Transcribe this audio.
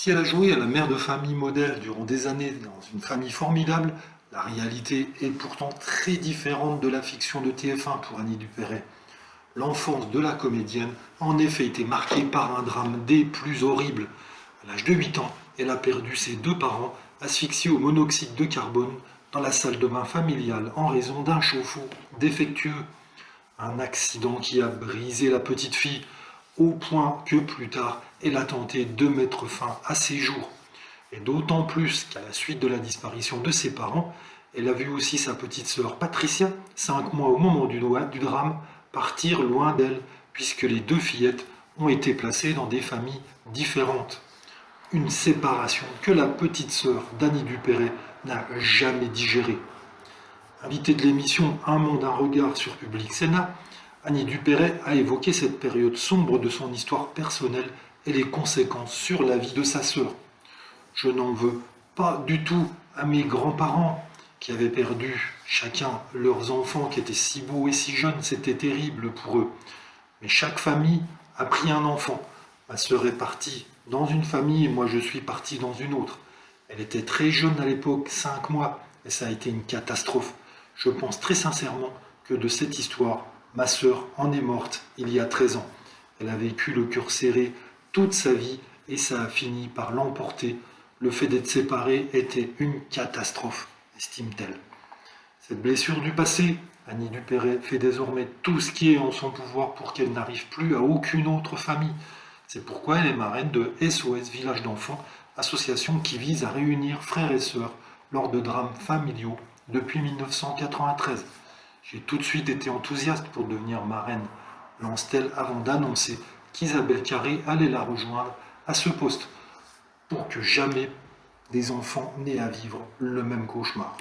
Si elle a joué à la mère de famille modèle durant des années dans une famille formidable, la réalité est pourtant très différente de la fiction de TF1 pour Annie Dupéret. L'enfance de la comédienne a en effet été marquée par un drame des plus horribles. À l'âge de 8 ans, elle a perdu ses deux parents asphyxiés au monoxyde de carbone dans la salle de bain familiale en raison d'un chauffe-eau défectueux. Un accident qui a brisé la petite fille au point que plus tard, elle a tenté de mettre fin à ses jours. Et d'autant plus qu'à la suite de la disparition de ses parents, elle a vu aussi sa petite sœur Patricia, 5 mois au moment du drame, partir loin d'elle, puisque les deux fillettes ont été placées dans des familles différentes. Une séparation que la petite sœur d'Annie Dupéret n'a jamais digérée. Invitée de l'émission Un monde, un regard sur Public Sénat, Annie Dupéret a évoqué cette période sombre de son histoire personnelle et les conséquences sur la vie de sa sœur. Je n'en veux pas du tout à mes grands-parents qui avaient perdu chacun leurs enfants qui étaient si beaux et si jeunes, c'était terrible pour eux. Mais chaque famille a pris un enfant. Ma sœur est partie dans une famille et moi je suis parti dans une autre. Elle était très jeune à l'époque, 5 mois, et ça a été une catastrophe. Je pense très sincèrement que de cette histoire, ma sœur en est morte il y a 13 ans. Elle a vécu le cœur serré toute sa vie et ça a fini par l'emporter. Le fait d'être séparée était une catastrophe, estime-t-elle. Cette blessure du passé, Annie Dupéret fait désormais tout ce qui est en son pouvoir pour qu'elle n'arrive plus à aucune autre famille. C'est pourquoi elle est marraine de SOS Village d'enfants, association qui vise à réunir frères et sœurs lors de drames familiaux depuis 1993. J'ai tout de suite été enthousiaste pour devenir marraine, lance-t-elle avant d'annoncer qu'Isabelle Carré allait la rejoindre à ce poste, pour que jamais des enfants n'aient à vivre le même cauchemar.